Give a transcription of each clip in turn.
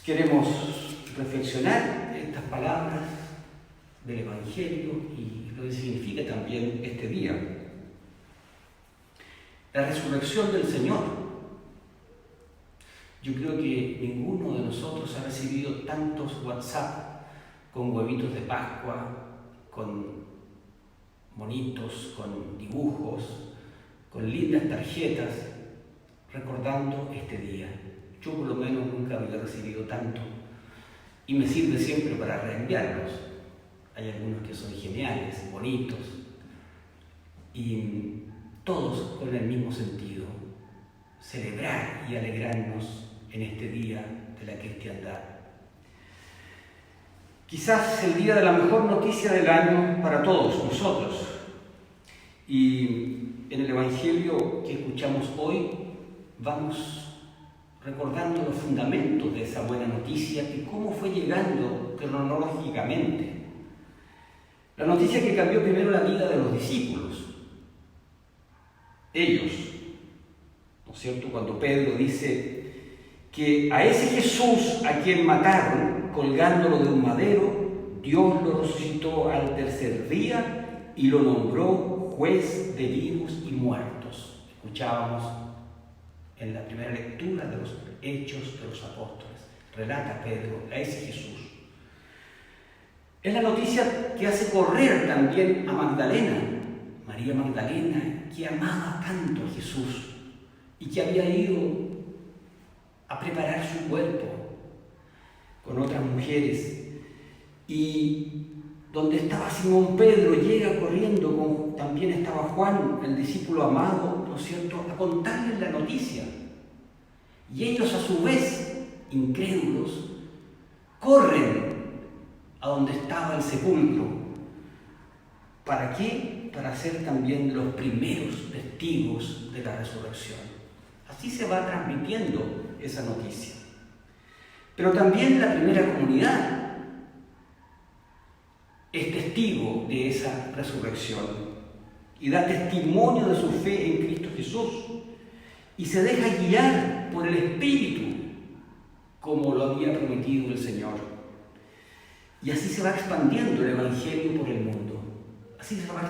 Queremos reflexionar estas palabras del Evangelio y lo que significa también este día. La resurrección del Señor. Yo creo que ninguno de nosotros ha recibido tantos WhatsApp con huevitos de Pascua, con monitos, con dibujos, con lindas tarjetas, recordando este día. Yo por lo menos nunca había recibido tanto y me sirve siempre para reenviarlos. Hay algunos que son geniales, bonitos y todos con el mismo sentido: celebrar y alegrarnos en este día de la cristiandad. Quizás el día de la mejor noticia del año para todos nosotros. Y en el Evangelio que escuchamos hoy vamos recordando los fundamentos de esa buena noticia y cómo fue llegando cronológicamente. La noticia que cambió primero la vida de los discípulos. Ellos, ¿no es cierto?, cuando Pedro dice que a ese Jesús a quien mataron colgándolo de un madero, Dios lo resucitó al tercer día y lo nombró juez de vivos y muertos. Escuchábamos en la primera lectura de los Hechos de los Apóstoles. Relata Pedro a ese Jesús. Es la noticia que hace correr también a Magdalena, María Magdalena, que amaba tanto a Jesús y que había ido a preparar su cuerpo con otras mujeres. Y donde estaba Simón Pedro, llega corriendo, también estaba Juan, el discípulo amado, ¿no es cierto?, a contarles la noticia. Y ellos a su vez, incrédulos, corren a donde estaba el sepulcro. ¿Para qué? Para ser también los primeros testigos de la resurrección. Así se va transmitiendo esa noticia. Pero también la primera comunidad es testigo de esa resurrección y da testimonio de su fe en Cristo Jesús y se deja guiar por el Espíritu como lo había prometido el Señor. Y así se va expandiendo el Evangelio por el mundo. Así se va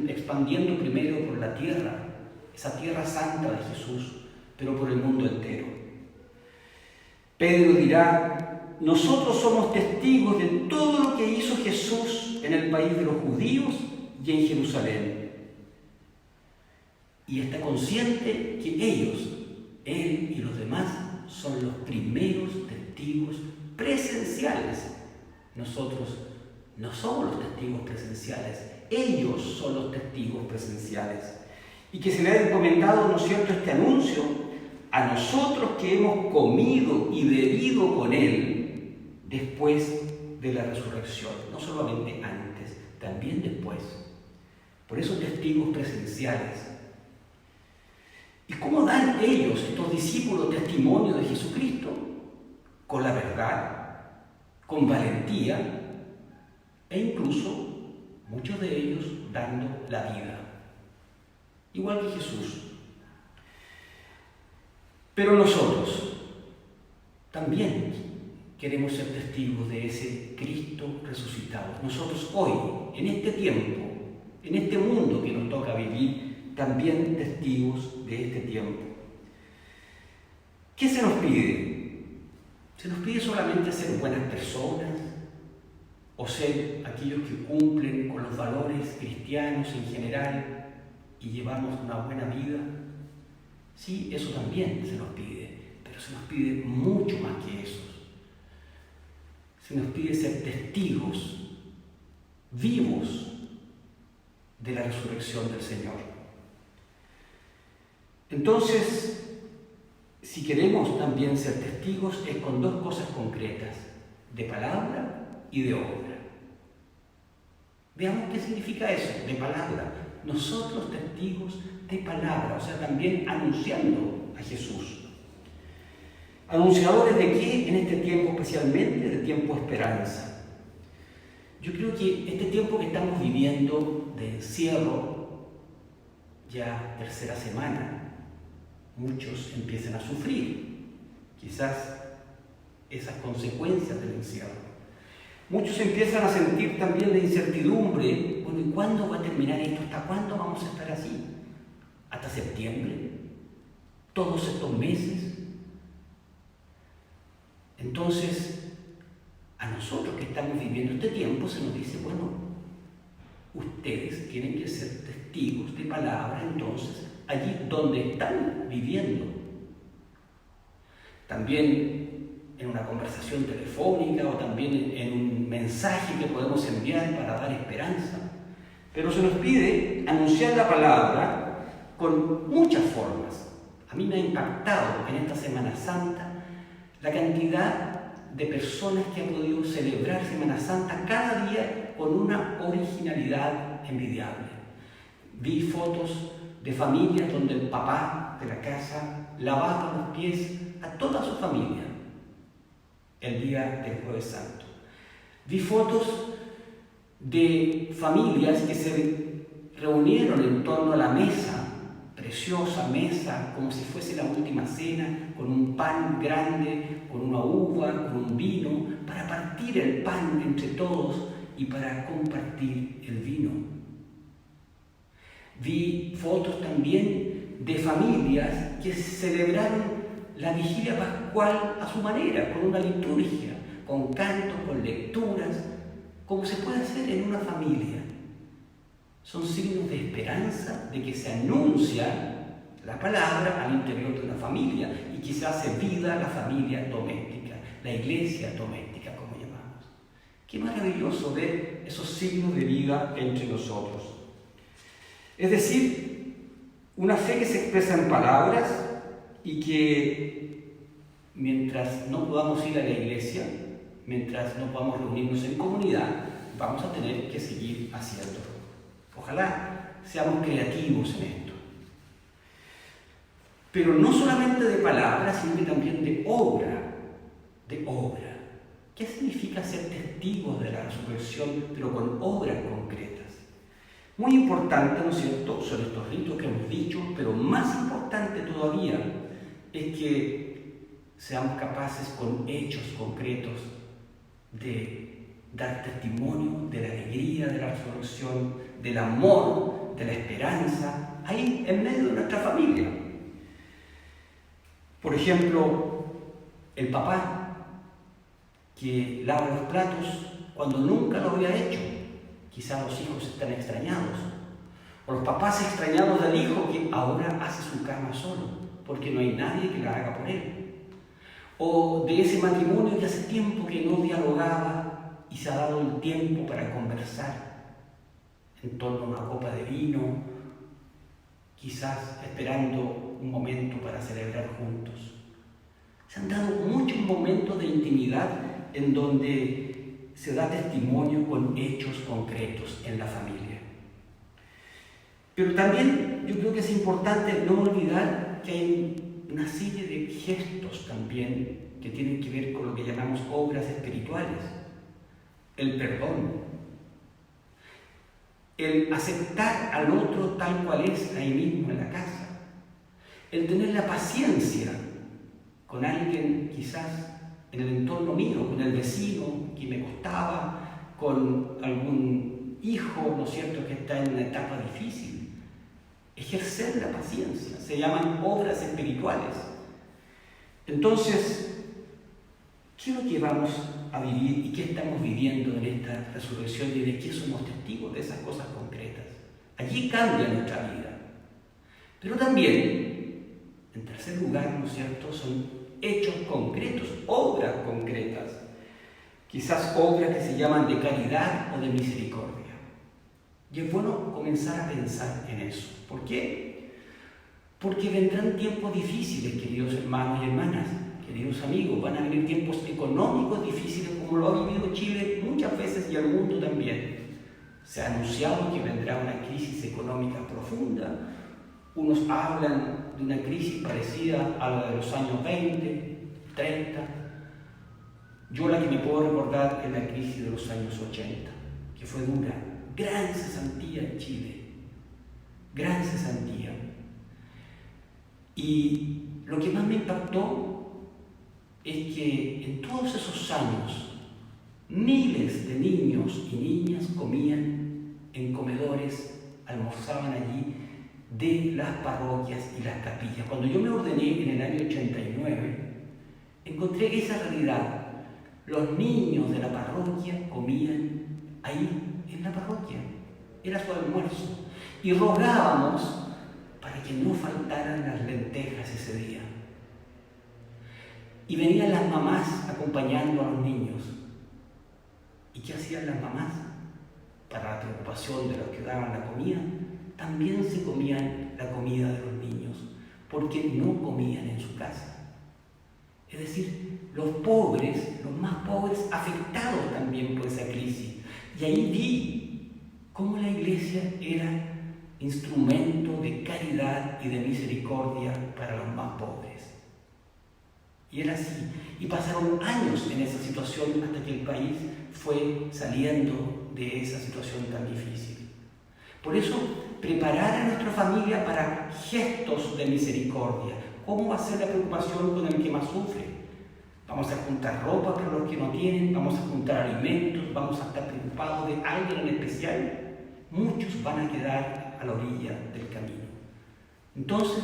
expandiendo primero por la tierra, esa tierra santa de Jesús, pero por el mundo entero. Pedro dirá: nosotros somos testigos de todo lo que hizo Jesús en el país de los judíos y en Jerusalén. Y está consciente que ellos, él y los demás, son los primeros testigos presenciales. Nosotros no somos los testigos presenciales, ellos son los testigos presenciales. Y que se le ha encomendado, ¿no es cierto?, este anuncio a nosotros que hemos comido y bebido con él después de la resurrección, no solamente antes, también después. Por eso testigos presenciales. ¿Y cómo dan ellos, estos discípulos, testimonio de Jesucristo? Con la verdad, con valentía e incluso muchos de ellos dando la vida, igual que Jesús. Pero nosotros también queremos ser testigos de ese Cristo resucitado. Nosotros hoy, en este tiempo, en este mundo que nos toca vivir, también testigos de este tiempo. ¿Qué se nos pide? ¿Se nos pide solamente ser buenas personas o ser aquellos que cumplen con los valores cristianos en general y llevamos una buena vida? Sí, eso también se nos pide, pero se nos pide mucho más que eso. Se nos pide ser testigos vivos de la resurrección del Señor. Entonces, si queremos también ser testigos, es con dos cosas concretas: de palabra y de obra. Veamos qué significa eso, de palabra. Nosotros testigos de palabra, o sea, también anunciando a Jesús. ¿Anunciadores de qué en este tiempo, especialmente de tiempo de esperanza? Yo creo que este tiempo que estamos viviendo de encierro, ya tercera semana, muchos empiezan a sufrir. Quizás esas consecuencias del encierro. Muchos empiezan a sentir también la incertidumbre. Bueno, ¿y cuándo va a terminar esto? ¿Hasta cuándo vamos a estar así? ¿Hasta septiembre? ¿Todos estos meses? Entonces, a nosotros que estamos viviendo este tiempo se nos dice, bueno, ustedes tienen que ser testigos de palabra entonces allí donde están viviendo. También en una conversación telefónica o también en un mensaje que podemos enviar para dar esperanza. Pero se nos pide anunciar la palabra con muchas formas. A mí me ha impactado en esta Semana Santa la cantidad de personas que han podido celebrar Semana Santa cada día con una originalidad envidiable. Vi fotos de familias donde el papá de la casa lavaba los pies a toda su familia el día del Jueves Santo. Vi fotos de familias que se reunieron en torno a la mesa, preciosa mesa, como si fuese la última cena, con un pan grande, con una uva, con un vino, para partir el pan entre todos y para compartir el vino. Vi fotos también de familias que celebraron la vigilia pascual a su manera, con una liturgia, con cantos, con lecturas, como se puede hacer en una familia. Son signos de esperanza, de que se anuncia la palabra al interior de una familia y que se hace vida la familia doméstica, la iglesia doméstica, como llamamos. Qué maravilloso ver esos signos de vida entre nosotros. Es decir, una fe que se expresa en palabras y que mientras no podamos ir a la iglesia, mientras no podamos reunirnos en comunidad, vamos a tener que seguir haciéndolo. Ojalá seamos creativos en esto. Pero no solamente de palabras, sino que también de obra. De obra. ¿Qué significa ser testigos de la resurrección, pero con obras concretas? Muy importante, ¿no es cierto?, son estos ritos que hemos dicho, pero más importante todavía es que seamos capaces con hechos concretos de dar testimonio de la alegría de la resurrección, del amor, de la esperanza, ahí en medio de nuestra familia. Por ejemplo, el papá que lava los platos cuando nunca lo había hecho. Quizás los hijos están extrañados. O los papás extrañados del hijo que ahora hace su cama solo, porque no hay nadie que la haga por él. O de ese matrimonio que hace tiempo que no dialogaba y se ha dado el tiempo para conversar en torno a una copa de vino, quizás esperando un momento para celebrar juntos. Se han dado muchos momentos de intimidad en donde se da testimonio con hechos concretos en la familia. Pero también yo creo que es importante no olvidar que hay una serie de gestos también que tienen que ver con lo que llamamos obras espirituales. El perdón, el aceptar al otro tal cual es ahí mismo en la casa, el tener la paciencia con alguien quizás en el entorno mío, con el vecino que me costaba, con algún hijo, ¿no es cierto?, que está en una etapa difícil. Ejercer la paciencia, se llaman obras espirituales. Entonces, ¿qué es lo que vamos a vivir y qué estamos viviendo en esta resurrección y de qué somos testigos de esas cosas concretas? Allí cambia nuestra vida. Pero también, en tercer lugar, ¿no es cierto?, son hechos concretos, obras concretas. Quizás obras que se llaman de caridad o de misericordia. Y es bueno comenzar a pensar en eso. ¿Por qué? Porque vendrán tiempos difíciles, queridos hermanos y hermanas, queridos amigos. Van a venir tiempos económicos difíciles como lo ha vivido Chile muchas veces y el mundo también. Se ha anunciado que vendrá una crisis económica profunda. Unos hablan de una crisis parecida a la de los años 20, 30. Yo la que me puedo recordar es la crisis de los años 80, que fue dura. Gran cesantía en Chile. Gran cesantía. Y lo que más me impactó es que en todos esos años miles de niños y niñas comían en comedores, almorzaban allí de las parroquias y las capillas. Cuando yo me ordené en el año 89, encontré esa realidad. Los niños de la parroquia comían ahí en la parroquia, era su almuerzo, y rogábamos para que no faltaran las lentejas ese día. Y venían las mamás acompañando a los niños. ¿Y qué hacían las mamás? Para la preocupación de los que daban la comida, también se comían la comida de los niños, porque no comían en su casa. Es decir, los pobres, los más pobres, afectados también por esa crisis. Y ahí vi cómo la iglesia era instrumento de caridad y de misericordia para los más pobres. Y era así. Y pasaron años en esa situación hasta que el país fue saliendo de esa situación tan difícil. Por eso, preparar a nuestra familia para gestos de misericordia. ¿Cómo va a ser la preocupación con el que más sufre? Vamos a juntar ropa para los que no tienen, vamos a juntar alimentos, vamos a estar preocupados de alguien en especial. Muchos van a quedar a la orilla del camino. Entonces,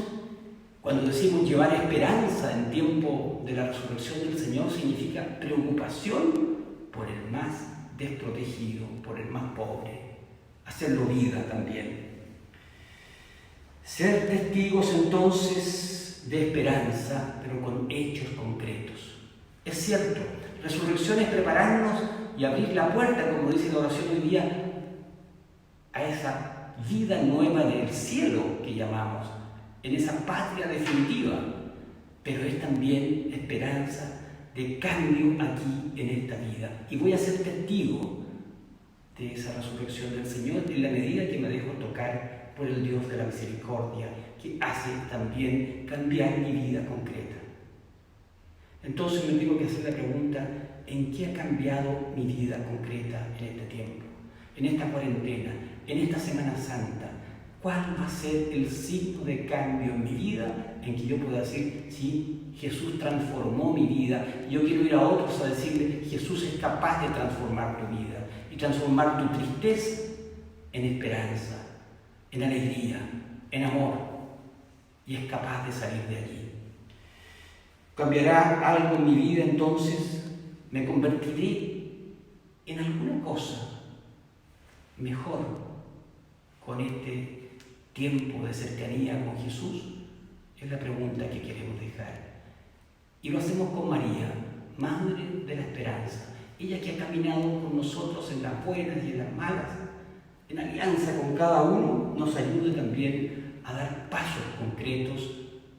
cuando decimos llevar esperanza en tiempo de la resurrección del Señor, significa preocupación por el más desprotegido, por el más pobre, hacerlo vida también. Ser testigos entonces de esperanza, pero con hechos concretos. Es cierto, resurrección es prepararnos y abrir la puerta, como dice la oración hoy día, a esa vida nueva del cielo que llamamos, en esa patria definitiva, pero es también esperanza de cambio aquí en esta vida. Y voy a ser testigo de esa resurrección del Señor en la medida que me dejo tocar por el Dios de la misericordia, que hace también cambiar mi vida concreta. Entonces me tengo que hacer la pregunta, ¿en qué ha cambiado mi vida concreta en este tiempo? En esta cuarentena, en esta Semana Santa, ¿cuál va a ser el signo de cambio en mi vida en que yo pueda decir, sí, Jesús transformó mi vida? Yo quiero ir a otros a decirle, Jesús es capaz de transformar tu vida y transformar tu tristeza en esperanza, en alegría, en amor, y es capaz de salir de allí. ¿Cambiará algo en mi vida entonces? ¿Me convertiré en alguna cosa mejor con este tiempo de cercanía con Jesús? Es la pregunta que queremos dejar. Y lo hacemos con María, Madre de la Esperanza. Ella que ha caminado con nosotros en las buenas y en las malas, en alianza con cada uno, nos ayude también a dar pasos concretos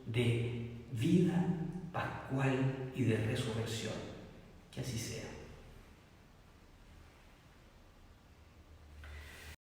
de vida pascual y de resurrección. Que así sea.